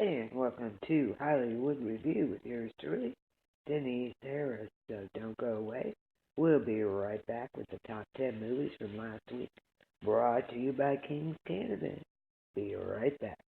And welcome to Hollywood Review with yours truly, Denise Harris. So don't go away. We'll be right back with the top 10 movies from last week, brought to you by King's Cannabiz. Be right back.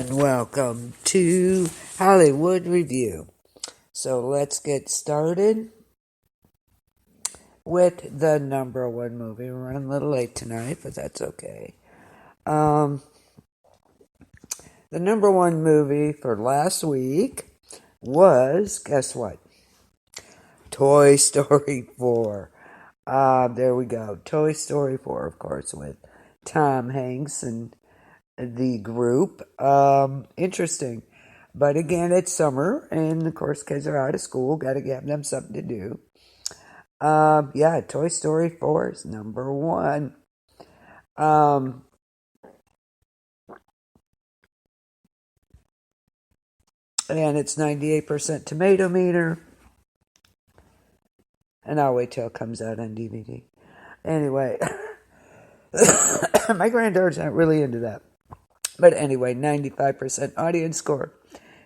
and welcome to Hollywood Review. So let's get started with the number one movie. We're running a little late tonight, but that's okay. The number one movie for last week was, guess what? Toy Story 4. There we go. Toy Story 4, of course, with Tom Hanks and the group. Interesting. But again, it's summer, and of course, kids are out of school. Got to give them something to do. Toy Story 4 is number one. And it's 98% tomato meter. And I'll wait till it comes out on DVD. Anyway, my granddaughter's not really into that. But anyway, 95% audience score.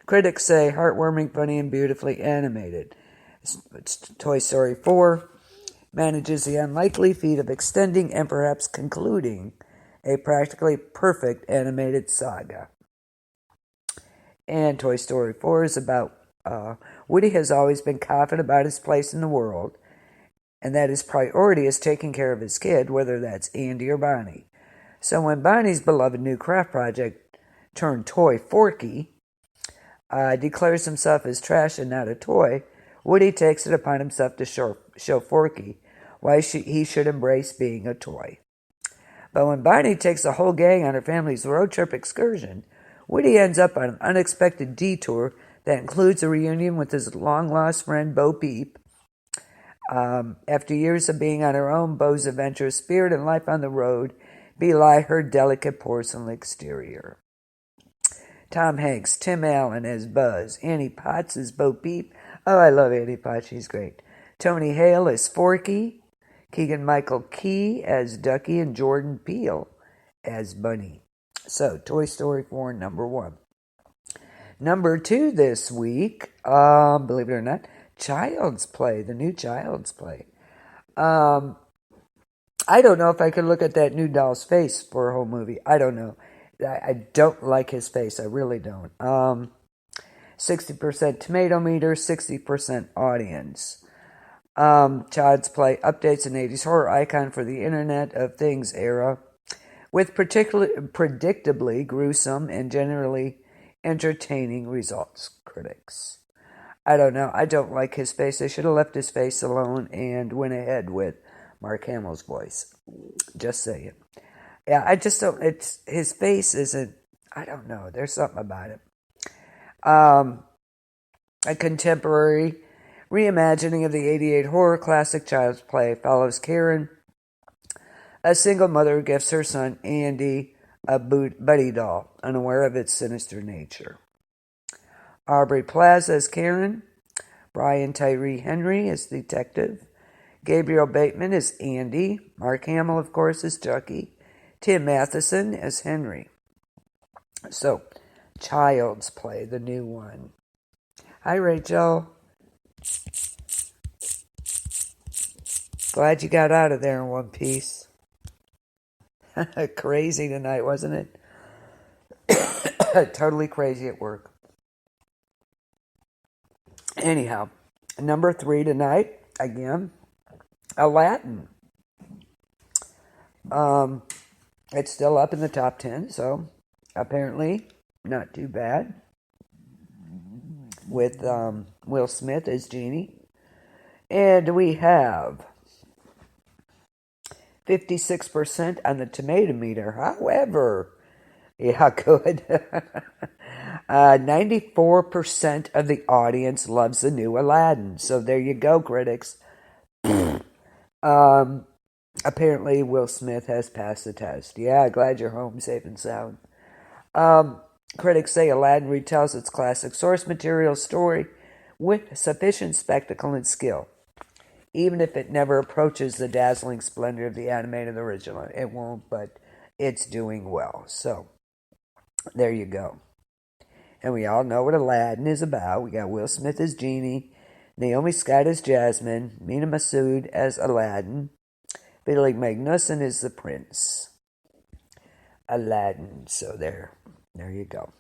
Critics say heartwarming, funny, and beautifully animated. Toy Story 4 manages the unlikely feat of extending and perhaps concluding a practically perfect animated saga. And Toy Story 4 is about Woody has always been confident about his place in the world, and that his priority is taking care of his kid, whether that's Andy or Bonnie. So when Bonnie's beloved new craft project turned toy Forky declares himself as trash and not a toy, Woody takes it upon himself to show Forky why he should embrace being a toy. But when Bonnie takes the whole gang on her family's road trip excursion, Woody ends up on an unexpected detour that includes a reunion with his long-lost friend Bo Peep. After years of being on her own, Bo's adventurous spirit and life on the road belie her delicate porcelain exterior. Tom Hanks, Tim Allen as Buzz, Annie Potts as Bo Peep. Oh, I love Annie Potts, she's great. Tony Hale as Forky, Keegan-Michael Key as Ducky, and Jordan Peele as Bunny. So, Toy Story 4, number one. Number two this week, believe it or not, Child's Play, the new Child's Play. I don't know if I could look at that new doll's face for a whole movie. I don't know. I don't like his face. I really don't. 60% tomato meter, 60% audience. Child's Play updates an 80s horror icon for the Internet of Things era, with predictably gruesome and generally entertaining results, critics. I don't know. I don't like his face. They should have left his face alone and went ahead with Mark Hamill's voice. Just saying. Yeah, I just don't. His face isn't. I don't know. There's something about it. A contemporary reimagining of the '88 horror classic Child's Play follows Karen, a single mother who gifts her son Andy a buddy doll, unaware of its sinister nature. Aubrey Plaza as Karen, Brian Tyree Henry as Detective, Gabriel Bateman as Andy, Mark Hamill, of course, as Chucky, Tim Matheson as Henry. So, Child's Play, the new one. Hi, Rachel. Glad you got out of there in one piece. Crazy tonight, wasn't it? Totally crazy at work. Anyhow, number three tonight, again, Aladdin. It's still up in the top 10, so apparently not too bad. With Will Smith as Genie. And we have 56% on the tomato meter. However, yeah, good. 94% of the audience loves the new Aladdin. So there you go, critics. Apparently, Will Smith has passed the test. Yeah, glad you're home safe and sound. Critics say Aladdin retells its classic source material story with sufficient spectacle and skill, even if it never approaches the dazzling splendor of the animated original. It won't, but it's doing well. So, there you go. And we all know what Aladdin is about. We got Will Smith as Genie, Naomi Scott as Jasmine, Mina Massoud as Aladdin, Billy Magnussen is the prince. Aladdin. So there you go.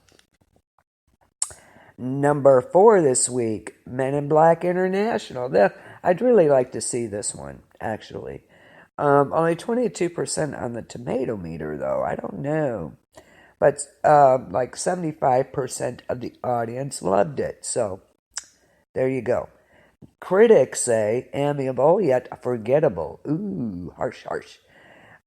Number 4 this week, Men in Black International. I'd really like to see this one, actually. Only 22% on the tomato meter, though. I don't know. But like 75% of the audience loved it. So there you go. Critics say amiable yet forgettable. Ooh, harsh, harsh.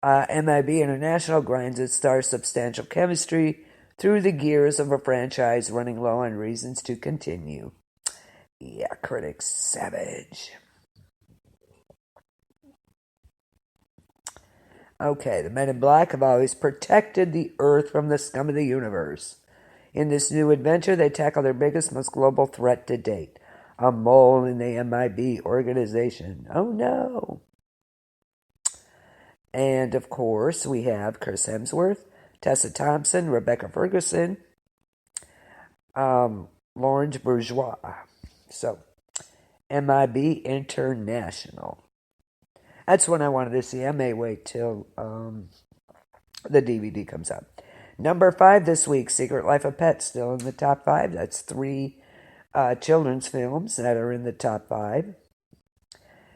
MIB International grinds its star's substantial chemistry through the gears of a franchise running low on reasons to continue. Yeah, critics savage. Okay, the Men in Black have always protected the Earth from the scum of the universe. In this new adventure, they tackle their biggest, most global threat to date, a mole in the MIB organization. Oh no! And of course, we have Chris Hemsworth, Tessa Thompson, Rebecca Ferguson, Laurence Bourgeois. So, MIB International. That's one I wanted to see. I may wait till the DVD comes out. Number 5 this week, Secret Life of Pets, still in the top 5. That's 3 children's films that are in the top 5.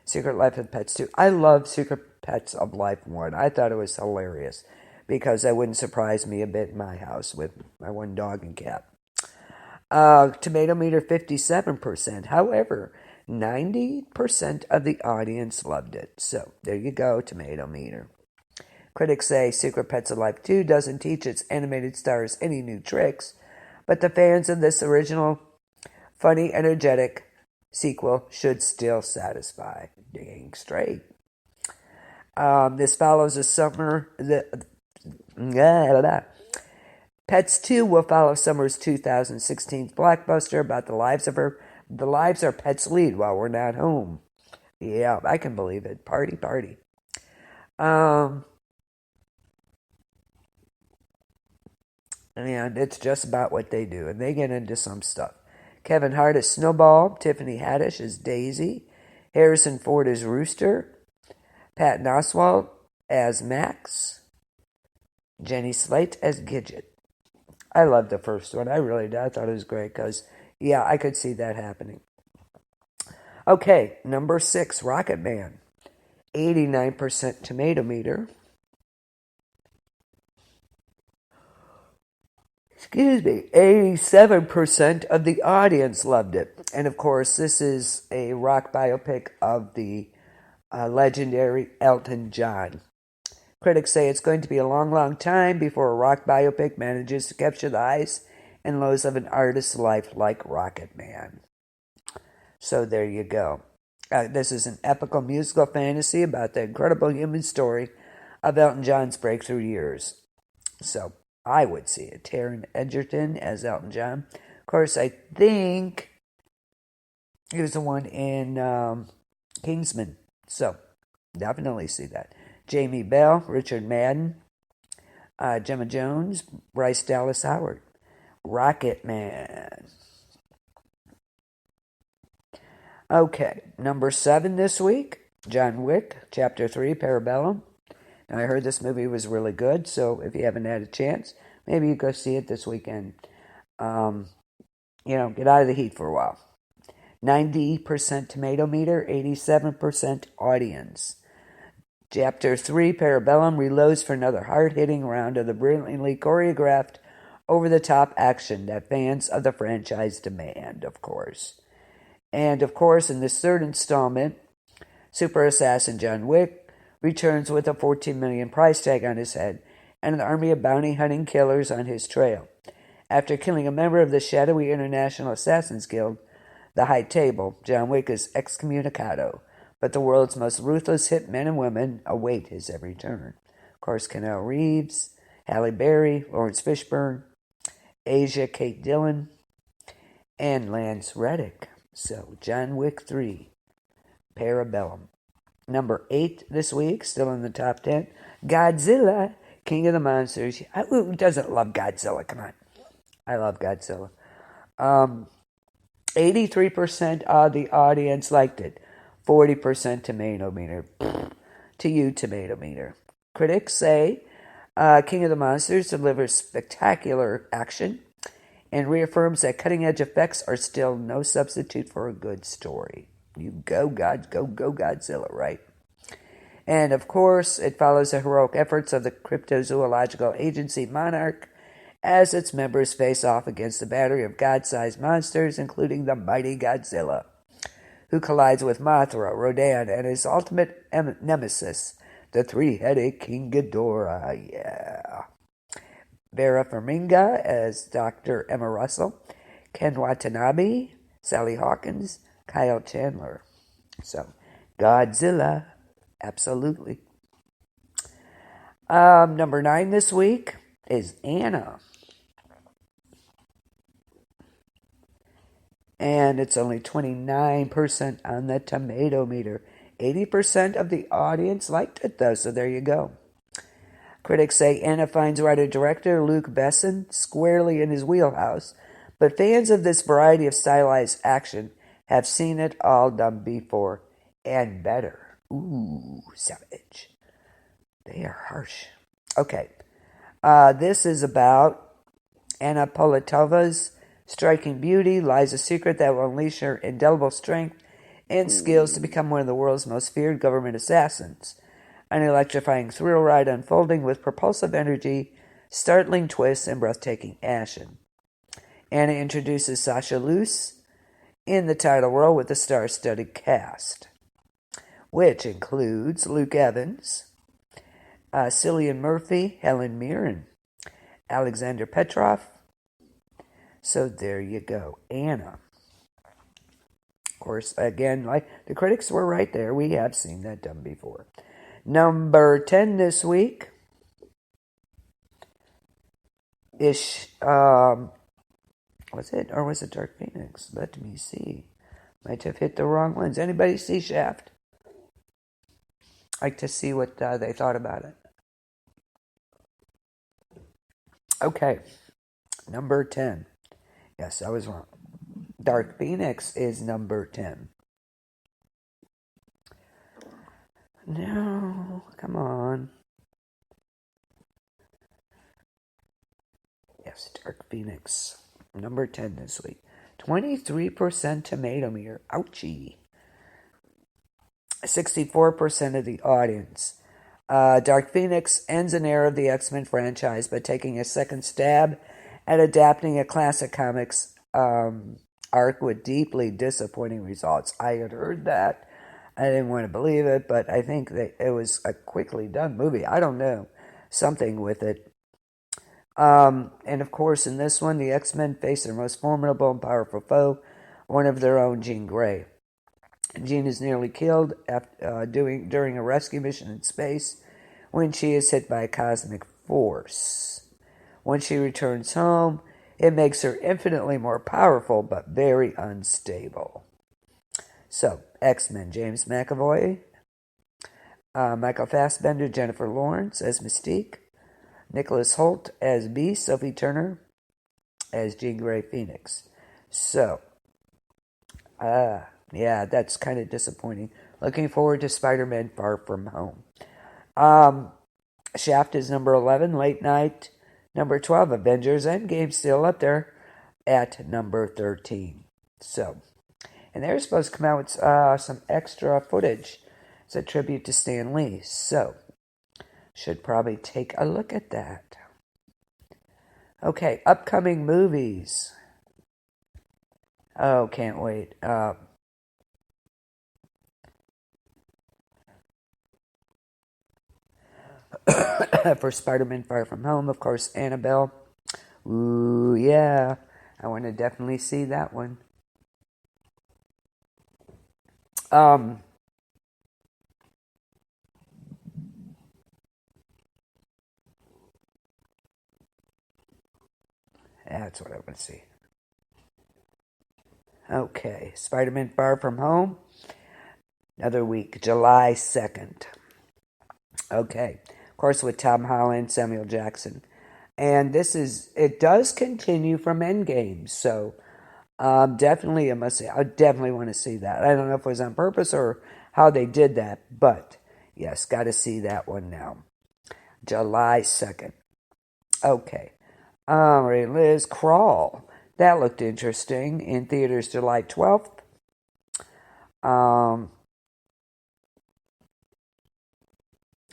Secret Life of Pets 2. I love Secret Pets of Life 1. I thought it was hilarious because that wouldn't surprise me a bit in my house with my one dog and cat. Tomato meter 57%. However, 90% of the audience loved it. So there you go, tomato meter. Critics say Secret Pets of Life 2 doesn't teach its animated stars any new tricks, but the fans of this original, funny, energetic sequel should still satisfy. Dang straight. This follows a summer... Pets 2 will follow summer's 2016 blockbuster about the lives our pets lead while we're not home. Yeah, I can believe it. Party, party. And it's just about what they do, and they get into some stuff. Kevin Hart as Snowball, Tiffany Haddish as Daisy, Harrison Ford as Rooster, Patton Oswalt as Max, Jenny Slate as Gidget. I loved the first one. I really did. I thought it was great because, yeah, I could see that happening. Okay, number 6, Rocket Man. 89% tomato meter. Excuse me, 87% of the audience loved it. And of course, this is a rock biopic of the legendary Elton John. Critics say it's going to be a long, long time before a rock biopic manages to capture the highs and lows of an artist's life like Rocket Man. So there you go. This is an epical musical fantasy about the incredible human story of Elton John's breakthrough years. So I would see it. Taron Egerton as Elton John. Of course, I think he was the one in Kingsman. So definitely see that. Jamie Bell, Richard Madden, Gemma Jones, Bryce Dallas Howard. Rocket Man. Okay, number 7 this week, John Wick, Chapter 3, Parabellum. Now, I heard this movie was really good, so if you haven't had a chance, maybe you go see it this weekend. Get out of the heat for a while. 90% tomato meter, 87% audience. Chapter 3, Parabellum, reloads for another hard-hitting round of the brilliantly choreographed, over-the-top action that fans of the franchise demand, of course. And, of course, in this third installment, super assassin John Wick returns with a $14 million price tag on his head and an army of bounty-hunting killers on his trail. After killing a member of the shadowy International Assassins Guild, the High Table, John Wick is excommunicado, but the world's most ruthless hit men and women await his every turn. Of course, Keanu Reeves, Halle Berry, Lawrence Fishburne, Asia Kate Dillon, and Lance Reddick. So, John Wick 3, Parabellum. Number 8 this week, still in the top 10, Godzilla, King of the Monsters. Who doesn't love Godzilla? Come on. I love Godzilla. 83% of the audience liked it. 40% tomato meter. To you, tomato meter. Critics say King of the Monsters delivers spectacular action and reaffirms that cutting-edge effects are still no substitute for a good story. You go Godzilla, right? And of course, it follows the heroic efforts of the cryptozoological agency Monarch as its members face off against a battery of god-sized monsters, including the mighty Godzilla, who collides with Mothra, Rodan, and his ultimate nemesis, the three-headed King Ghidorah. Yeah. Vera Farmiga as Dr. Emma Russell, Ken Watanabe, Sally Hawkins, Kyle Chandler. So, Godzilla, absolutely. Number 9 this week is Anna. And it's only 29% on the tomato meter. 80% of the audience liked it, though, so there you go. Critics say Anna finds writer-director Luc Besson squarely in his wheelhouse, but fans of this variety of stylized action have seen it all done before, and better. Ooh, savage. They are harsh. Okay. This is about Anna Politova's striking beauty lies a secret that will unleash her indelible strength and skills to become one of the world's most feared government assassins. An electrifying thrill ride unfolding with propulsive energy, startling twists, and breathtaking action. Anna introduces Sasha Luce in the title role with a star-studded cast, which includes Luke Evans, Cillian Murphy, Helen Mirren, Alexander Petrov. So there you go, Anna. Of course, again, like the critics were right there. We have seen that done before. Number 10 this week is, was it? Or was it Dark Phoenix? Let me see. Might have hit the wrong ones. Anybody see Shaft? I'd like to see what they thought about it. Okay, number 10. Yes, I was wrong. Dark Phoenix is number 10. No, come on. Yes, Dark Phoenix. Number 10 this week. 23% tomato meter. Ouchie. 64% of the audience. Dark Phoenix ends an era of the X-Men franchise by taking a second stab at adapting a classic comics arc with deeply disappointing results. I had heard that. I didn't want to believe it, but I think that it was a quickly done movie. I don't know. Something with it. And of course, in this one, the X-Men face their most formidable and powerful foe, one of their own, Jean Grey. Jean is nearly killed during a rescue mission in space when she is hit by a cosmic force. When she returns home, it makes her infinitely more powerful but very unstable. So, X-Men, James McAvoy, Michael Fassbender, Jennifer Lawrence as Mystique, Nicholas Hoult as Beast, Sophie Turner as Jean Grey Phoenix. So, yeah, that's kind of disappointing. Looking forward to Spider-Man Far From Home. Shaft is number 11, Late Night. Number 12, Avengers Endgame, still up there at number 13. So, and they're supposed to come out with some extra footage. It's a tribute to Stan Lee. So, should probably take a look at that. Okay, upcoming movies. Oh, can't wait. For Spider-Man Far From Home, of course, Annabelle. Ooh, yeah. I want to definitely see that one. That's what I want to see. Okay, Spider-Man Far From Home. Another week, July 2nd. Okay, of course with Tom Holland, Samuel Jackson. And it does continue from Endgame, so definitely a must see. I definitely want to see that. I don't know if it was on purpose or how they did that, but yes, got to see that one now. July 2nd. Okay. Liz, Crawl. That looked interesting. In theaters July 12th.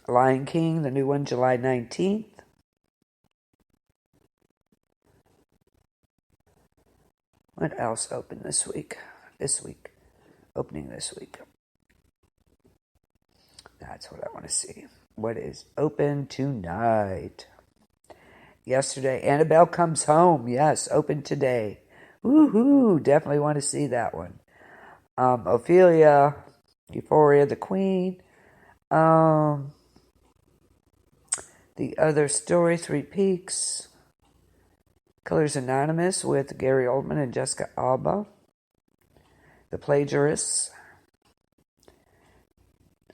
Lion King, the new one, July 19th. What else opened this week? Opening this week. That's what I want to see. What is open tonight? Yesterday, Annabelle Comes Home. Yes, open today. Woohoo! Definitely want to see that one. Ophelia, Euphoria, The Queen. The Other Story, Three Peaks. Colors Anonymous with Gary Oldman and Jessica Alba. The Plagiarists.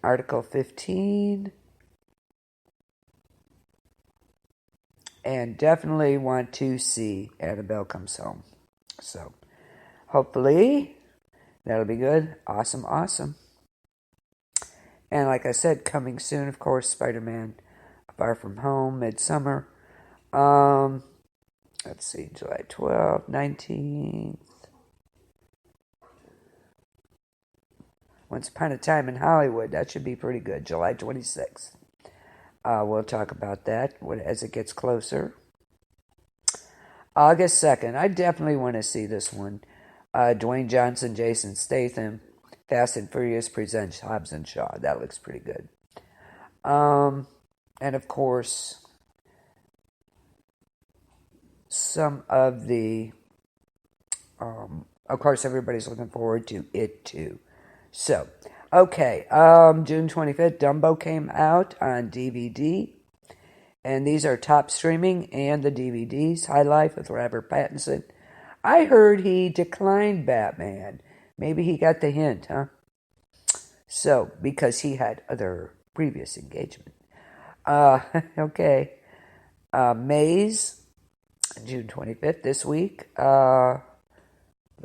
Article 15. And definitely want to see Annabelle Comes Home. So, hopefully, that'll be good. Awesome. And like I said, coming soon, of course, Spider-Man Far From Home, Midsummer. Let's see, July 12th, 19th. Once Upon a Time in Hollywood. That should be pretty good. July 26th. We'll talk about that as it gets closer. August 2nd. I definitely want to see this one. Dwayne Johnson, Jason Statham. Fast and Furious presents Hobbs and Shaw. That looks pretty good. And of course, some of the... of course, everybody's looking forward to It Too. So, okay, June 25th, Dumbo came out on DVD. And these are top streaming and the DVDs. High Life with Robert Pattinson. I heard he declined Batman. Maybe he got the hint, huh? So, because he had other previous engagement. Okay. Maze, June 25th, this week. The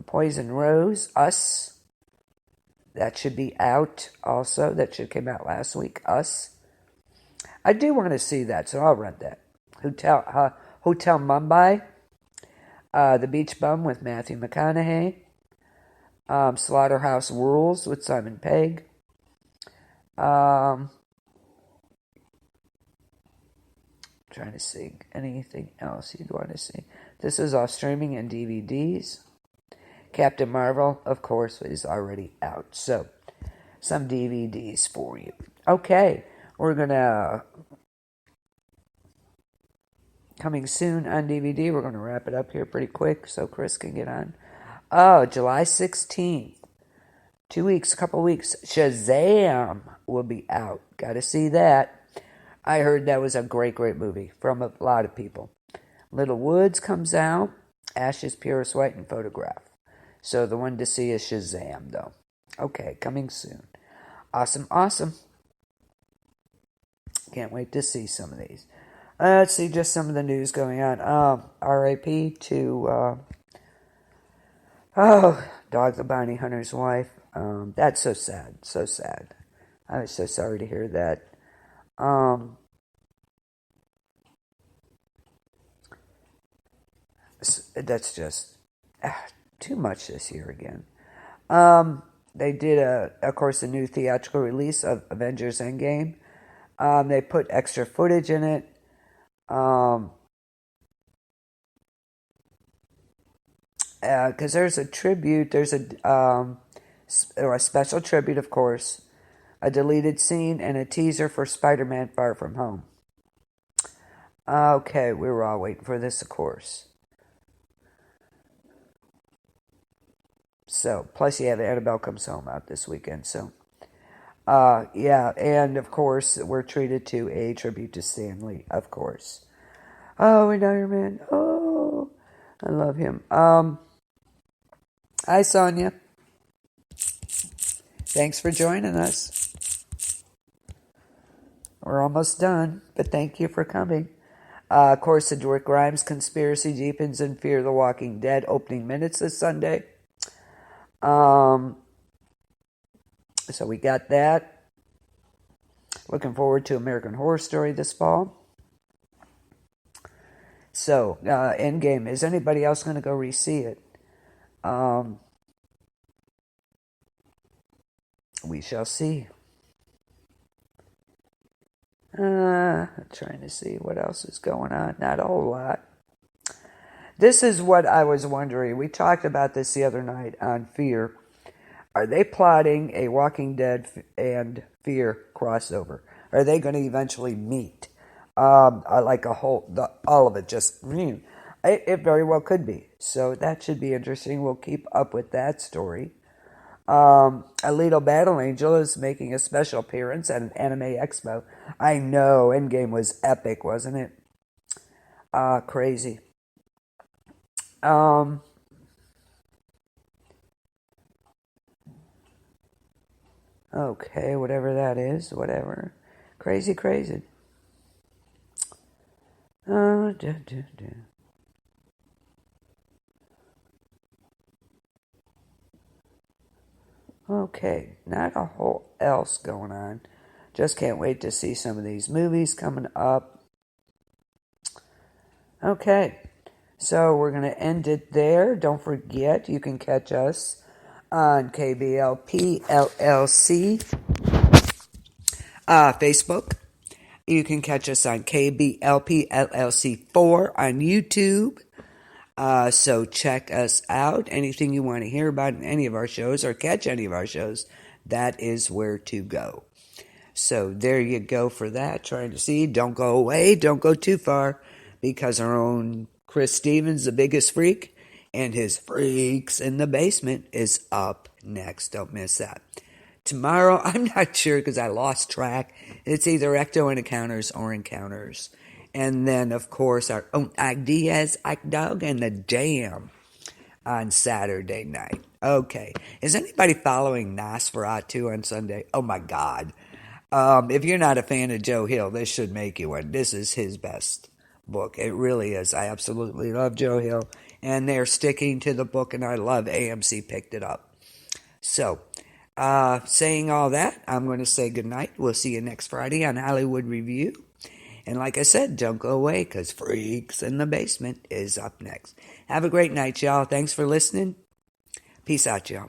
Poison Rose, Us. That should be out also. That should came out last week. Us. I do want to see that, so I'll rent that. Hotel Mumbai. The Beach Bum with Matthew McConaughey. Slaughterhouse Rules with Simon Pegg. Trying to see anything else you'd want to see. This is all streaming and DVDs. Captain Marvel, of course, is already out. So, some DVDs for you. Okay, we're going to... Coming soon on DVD. We're going to wrap it up here pretty quick so Chris can get on. Oh, July 16th. 2 weeks, a couple weeks. Shazam will be out. Got to see that. I heard that was a great movie from a lot of people. Little Woods comes out. Ashes, Purest White, and Photograph. So the one to see is Shazam, though. Okay, coming soon. Awesome. Can't wait to see some of these. Let's see just some of the news going on. R.I.P. to Dog the Bounty Hunter's wife. That's so sad. I was so sorry to hear that. That's just too much this year again. They did, of course, a new theatrical release of Avengers Endgame. They put extra footage in it. Because there's a tribute, there's a special tribute, of course, a deleted scene, and a teaser for Spider-Man Far From Home. Okay, we were all waiting for this, of course. So, plus you have Annabelle Comes Home out this weekend, so... yeah, and of course, we're treated to a tribute to Stan Lee, of course. Oh, and Iron Man. Oh, I love him. Hi, Sonia. Thanks for joining us. We're almost done, but thank you for coming. Of course, the Rick Grimes Conspiracy deepens in Fear the Walking Dead opening minutes this Sunday. So we got that. Looking forward to American Horror Story this fall. So, Endgame. Is anybody else going to go re-see it? We shall see. Trying to see what else is going on. Not a whole lot. This is what I was wondering. We talked about this the other night on Fear. Are they plotting a Walking Dead and Fear crossover? Are they going to eventually meet? Like all of it just, it very well could be. So that should be interesting. We'll keep up with that story. Alito Battle Angel is making a special appearance at an anime expo. I know, Endgame was epic, wasn't it? Crazy. Okay, whatever that is, whatever. Crazy. Okay, not a whole else going on. Just can't wait to see some of these movies coming up. Okay, so we're going to end it there. Don't forget, you can catch us on KBLP LLC Facebook. You can catch us on KBLP LLC 4 on YouTube. So check us out. Anything you want to hear about in any of our shows or catch any of our shows, that is where to go. So there you go for that. Trying to see. Don't go away. Don't go too far, because our own Chris Stevens, the biggest freak, and his Freaks in the Basement is up next. Don't miss that. Tomorrow, I'm not sure because I lost track. It's either Ecto Encounters or Encounters. And then, of course, our own Ike Diaz, Ike Dog, and the Jam on Saturday night. Okay. Is anybody following Nosferatu on Sunday? Oh, my God. If you're not a fan of Joe Hill, this should make you one. This is his best book. It really is. I absolutely love Joe Hill. And they're sticking to the book, and I love AMC picked it up. So, saying all that, I'm going to say goodnight. We'll see you next Friday on Hollywood Review. And like I said, don't go away, because Freaks in the Basement is up next. Have a great night, y'all. Thanks for listening. Peace out, y'all.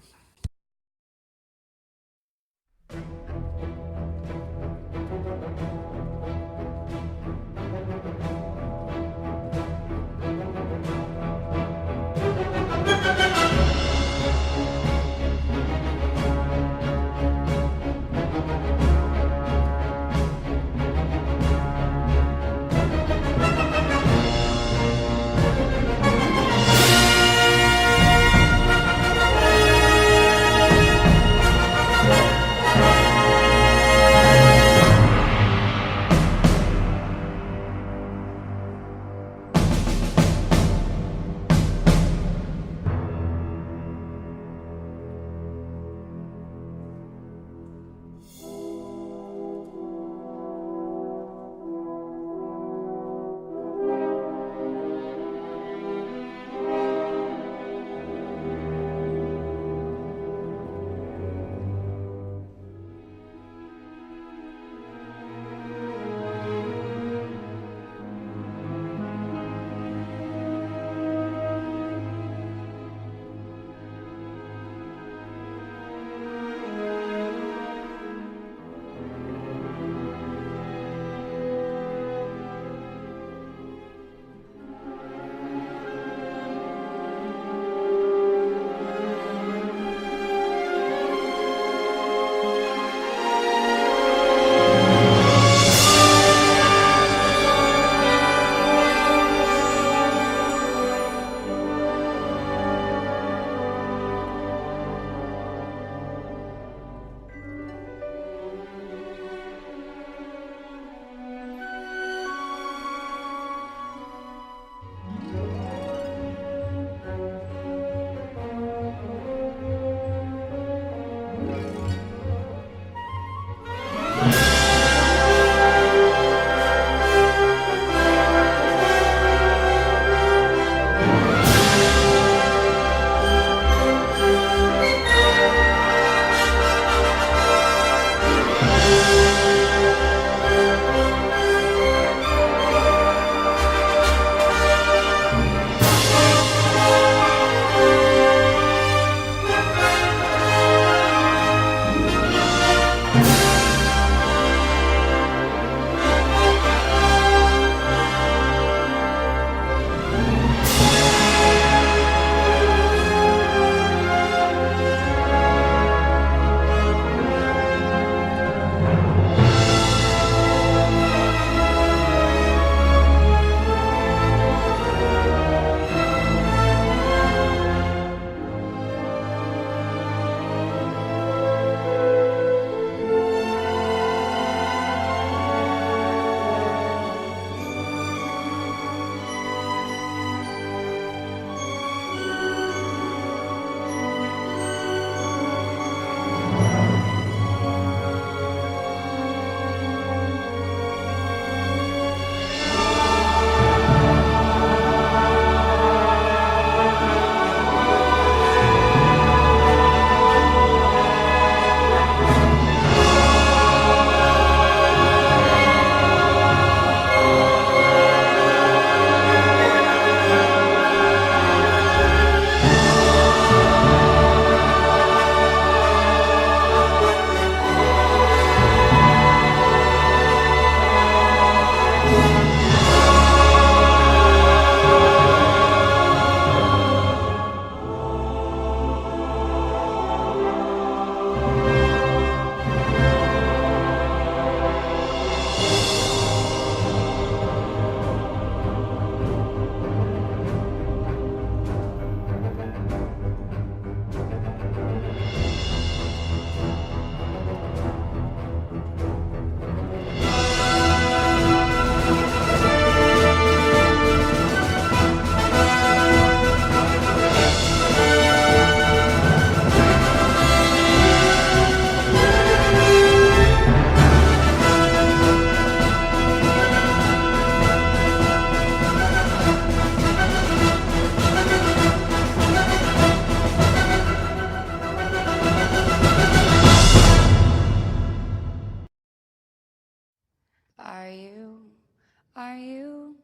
Are you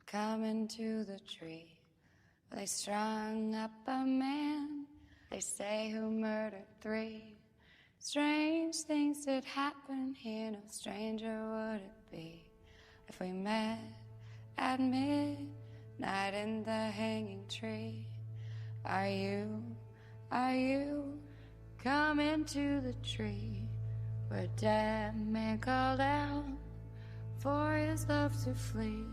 coming to the tree? They strung up a man, they say, who murdered 3. Strange things did happen here, no stranger would it be if we met at midnight in the hanging tree. Are you coming to the tree where a dead man called out for his love to flee?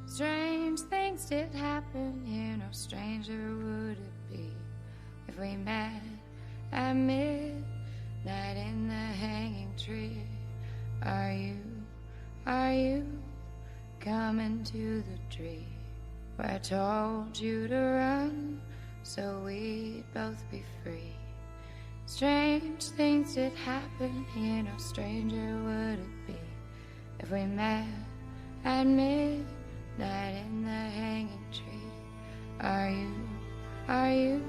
Strange things did happen here, no stranger would it be if we met at midnight in the hanging tree. Are you coming to the tree where I told you to run so we'd both be free? Strange things did happen here, no stranger would it be if we met at midnight in the hanging tree. Are you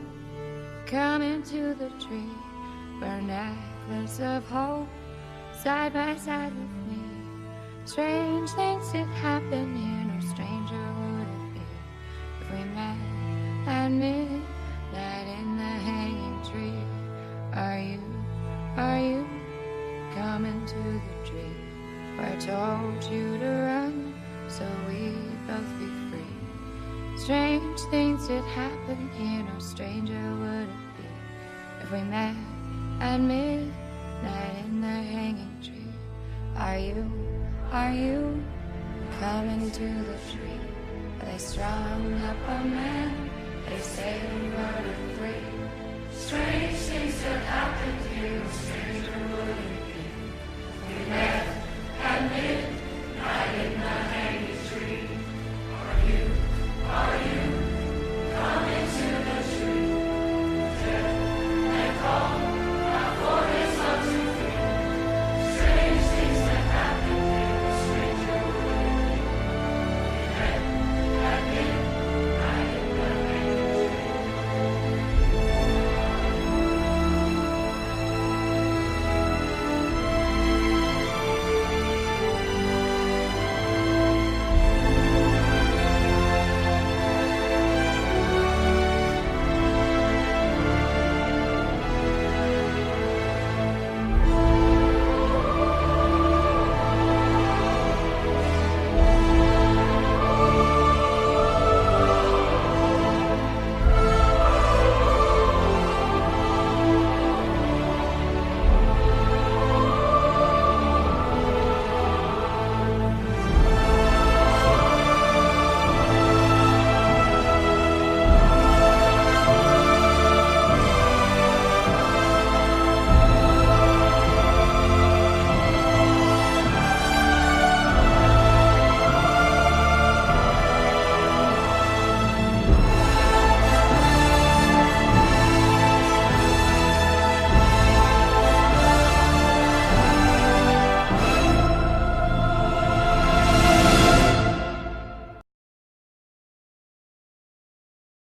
coming to the tree where a necklace of hope side by side with me? Strange things did happen here, no stranger would it be if we met at midnight in the hanging tree. Are you coming to the tree where I told you to run so we'd both be free? Strange things did happen here, no stranger would it be if we met at midnight in the hanging tree. Are you coming to the tree where they strung up a man, they say he murdered 3? Strange things that happen